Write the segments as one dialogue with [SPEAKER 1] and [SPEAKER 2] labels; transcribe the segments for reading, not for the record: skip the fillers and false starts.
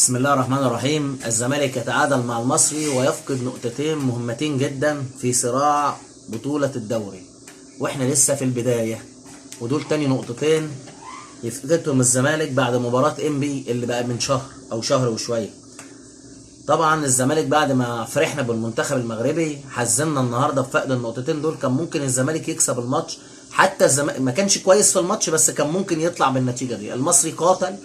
[SPEAKER 1] بسم الله الرحمن الرحيم. الزمالك يتعادل مع المصري ويفقد نقطتين مهمتين جدا في صراع بطولة الدوري، واحنا لسه في البداية، ودول تاني نقطتين يفقدهم الزمالك بعد مباراة انبي اللي بقى من شهر او شهر وشوية. طبعا الزمالك بعد ما فرحنا بالمنتخب المغربي حزننا النهارده بفقد النقطتين دول. كان ممكن الزمالك يكسب الماتش، حتى الزمالك ما كانش كويس في الماتش بس كان ممكن يطلع بالنتيجة دي. المصري قاتل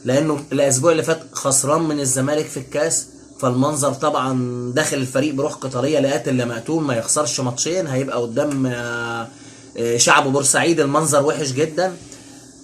[SPEAKER 1] لانه الاسبوع اللي فات خسران من الزمالك في الكاس، فالمنظر طبعا داخل الفريق بروح قتاليه لقاتل لمقتول، ما يخسرش ماتشين هيبقى قدام شعب بورسعيد. المنظر وحش جدا،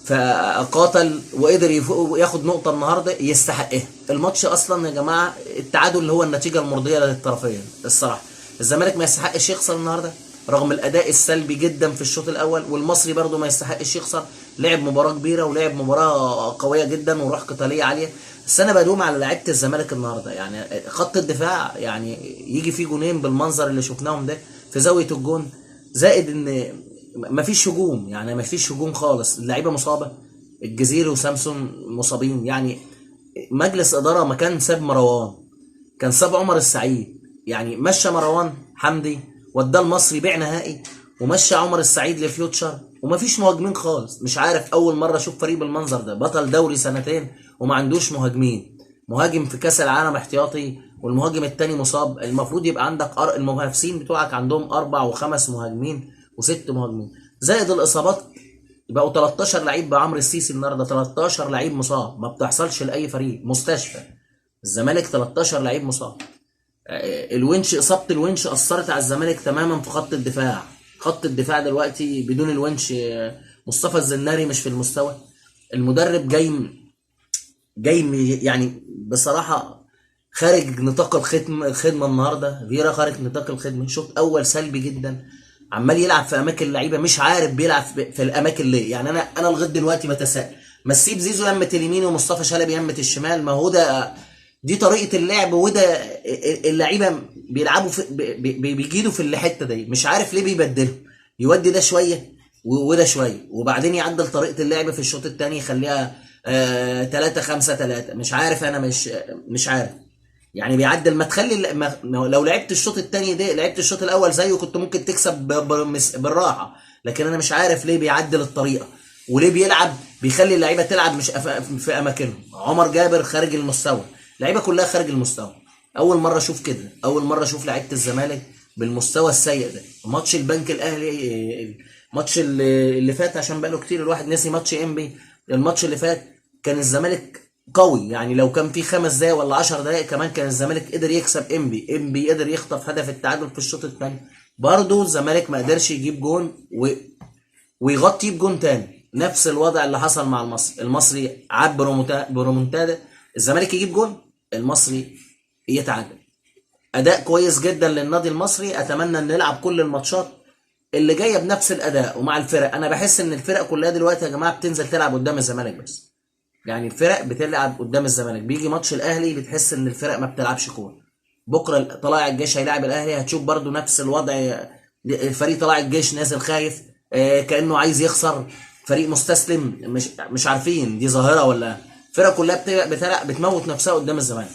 [SPEAKER 1] فقاتل وقدر ياخد نقطه النهارده يستحقها. الماتش اصلا يا جماعه التعادل اللي هو النتيجه المرضيه للطرفين. الصراحه الزمالك ما يستحقش يخسر النهارده رغم الاداء السلبي جدا في الشوط الاول، والمصري برده ما يستحقش يخسر. لعب مباراه كبيره ولعب مباراه قويه جدا وروح قتاليه عاليه. بس انا بدوم على لعيبه الزمالك النهارده، يعني خط الدفاع يعني يجي فيه جونين بالمنظر اللي شفناهم ده في زاويه الجون، زائد ان مفيش هجوم، يعني مفيش هجوم خالص. اللعيبه مصابه، الجزيري وسامسون مصابين. يعني مجلس اداره ما كان ساب مروان، كان ساب عمر السعيد، يعني مشى مروان حمدي وداه المصري بيع نهائي، ومشى عمر السعيد لفيوتشر، ومفيش مهاجمين خالص. مش عارف، اول مره اشوف فريق بالمنظر ده، بطل دوري سنتين وما عندوش مهاجمين. مهاجم في كاس العالم احتياطي والمهاجم التاني مصاب. المفروض يبقى عندك المنافسين بتوعك عندهم 4 و5 مهاجمين و6 مهاجمين، زائد الاصابات بقوا 13 لعيب بعمرو السيسي النهارده. 13 لعيب مصاب، ما بتحصلش لاي فريق، مستشفى. الزمالك 13 لعيب مصاب. الونش، اصابه الونش اثرت على الزمالك تماما في خط الدفاع. خط الدفاع دلوقتي بدون الونش، مصطفى الزناري مش في المستوى. المدرب جاي يعني بصراحه خارج نطاق الخدمه النهارده. فيرا خارج نطاق الخدمه. شوط اول سلبي جدا، عمال يلعب في اماكن لعيبه مش عارف بيلعب في الاماكن ليه. يعني انا لغايه دلوقتي بتساءل، ما تسيب زيزو يمه اليمين ومصطفى شلبي يمه الشمال، ما هو ده دي طريقه اللعب، وده اللعيبه بيلعبوا بيجيدوا في الحته دي. مش عارف ليه بيبدلهم، يودي ده شويه وده شويه، وبعدين يعدل طريقه اللعب في الشوط الثاني يخليها 3-5-3. مش عارف، انا مش عارف. يعني بيعدل، ما تخلي لو لعبت الشوط الثاني ده لعبت الشوط الاول زيه كنت ممكن تكسب بالراحه. لكن انا مش عارف ليه بيعدل الطريقه، وليه بيخلي اللعيبه تلعب مش في اماكنهم. عمر جابر خارج المستوى، اللعيبه كلها خارج المستوى. اول مره اشوف كده، اول مره اشوف لعيبه الزمالك بالمستوى السيء ده. ماتش البنك الاهلي، الماتش اللي فات، عشان بقاله كتير الواحد نسي ماتش انبي. الماتش اللي فات كان الزمالك قوي، يعني لو كان في 5 دقايق ولا 10 دقايق كمان كان الزمالك قدر يكسب انبي قدر يخطف هدف التعادل في الشوط الثاني. برضه الزمالك ما قدرش يجيب جون ويغطي بجون تاني. نفس الوضع اللي حصل مع المصري عاد برومونتادا، الزمالك يجيب جون، المصري يتعادل. اداء كويس جدا للنادي المصري. اتمنى ان نلعب كل الماتشات اللي جايه بنفس الاداء ومع الفرق. انا بحس ان الفرق كلها دلوقتي يا جماعه بتنزل تلعب قدام الزمالك بس. يعني الفرق بتلعب قدام الزمالك، بيجي ماتش الاهلي بتحس ان الفرق ما بتلعبش كوره. بكره طلائع الجيش هيلاعب الاهلي، هتشوف برضو نفس الوضع. فريق طلائع الجيش نازل خايف، كانه عايز يخسر، فريق مستسلم. مش عارفين دي ظاهره ولا. الفرق كلها بتموت نفسها قدام الزمالك.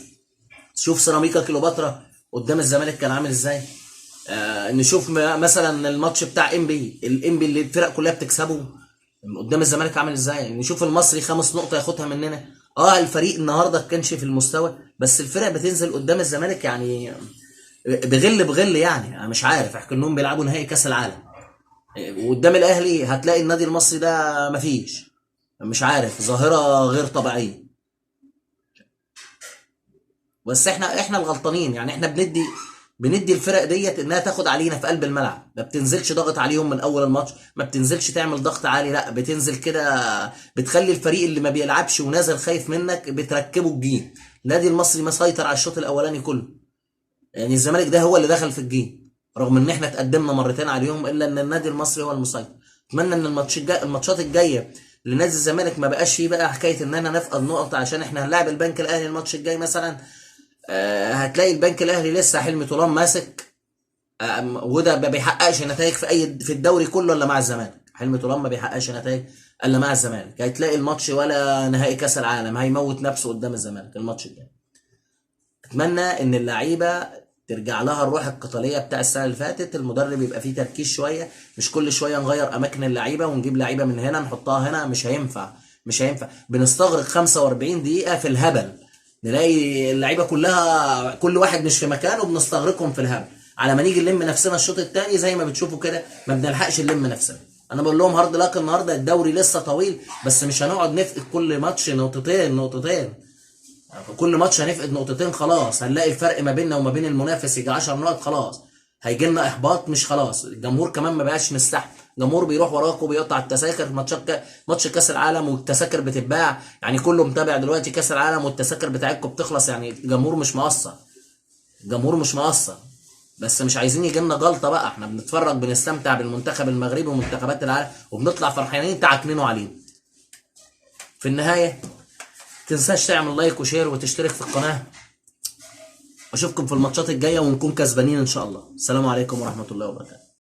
[SPEAKER 1] شوف سيراميكا كيلوباترا قدام الزمالك كان عامل ازاي. نشوف مثلا الماتش بتاع الانبي اللي الفرق كلها بتكسبه قدام الزمالك عامل ازاي. نشوف المصري 5 نقطة ياخدها مننا. الفريق النهارده كانش في المستوى، بس الفرق بتنزل قدام الزمالك يعني بغل. يعني انا مش عارف، احكي انهم بيلعبوا نهائي كاس العالم وقدام الاهلي هتلاقي النادي المصري ده مفيش. مش عارف، ظاهرة غير طبيعية. بس احنا الغلطانين، يعني احنا بندي الفرق ديت انها تاخد علينا في قلب الملعب. ما بتنزلش ضغط عليهم من اول الماتش، ما بتنزلش تعمل ضغط عالي، لا بتنزل كده بتخلي الفريق اللي ما بيلعبش ونازل خايف منك بتركبه الجيم. النادي المصري مسيطر على الشوط الاولاني كله، يعني الزمالك ده هو اللي دخل في الجيم رغم ان احنا اتقدمنا مرتين عليهم، الا ان النادي المصري هو المسيطر. اتمنى ان الماتشات الجايه لنادي الزمالك ما بقاش فيه بقى حكايه ان انا نفقد نقط عشان احنا هنلاعب البنك الاهلي الماتش الجاي مثلا. هتلاقي البنك الاهلي لسه حلمي طولان ماسك، وده ما بيحققش نتائج في الدوري كله الا مع الزمالك. حلمي طولان ما بيحققش نتائج الا مع الزمالك. هتلاقي الماتش ولا نهائي كاس العالم، هيموت نفسه قدام الزمالك الماتش الجاي. اتمنى ان اللعيبه ترجع لها الروح القتاليه بتاع السنه اللي فاتت، المدرب يبقى فيه تركيز شويه، مش كل شويه نغير اماكن اللعيبه ونجيب لعيبه من هنا نحطها هنا، مش هينفع مش هينفع. بنستغرق 45 دقيقه في الهبل، نلاقي اللعيبه كلها كل واحد مش في مكانه بنستغرقهم في الهبل، على ما نيجي نلم نفسنا الشوط الثاني زي ما بتشوفوا كده ما بنلحقش نلم نفسنا. انا بقول لهم هارد لك النهارده، الدوري لسه طويل، بس مش هنقعد نفقد كل ماتش نقطتين. كل ماتش هنفقد نقطتين خلاص، هنلاقي الفرق ما بيننا وما بين المنافس يجي 10 نقط، خلاص هيجي لنا احباط. مش خلاص الجمهور كمان ما بقاش مستحمل، الجمهور بيروح وراك وبيقطع التذاكر. ماتش كاس العالم والتذاكر بتتباع، يعني كله متابع دلوقتي كاس العالم والتذاكر بتاعتكم بتخلص، يعني الجمهور مش مقصر، الجمهور مش مقصر. بس مش عايزين يجي لنا جلطه بقى، احنا بنتفرج بنستمتع بالمنتخب المغربي ومنتخبات العالم وبنطلع فرحانين تعكننوا علينا. في النهايه تنساش تعمل لايك وشير وتشترك في القناه. اشوفكم في الماتشات الجايه ونكون كسبانين ان شاء الله. السلام عليكم ورحمه الله وبركاته.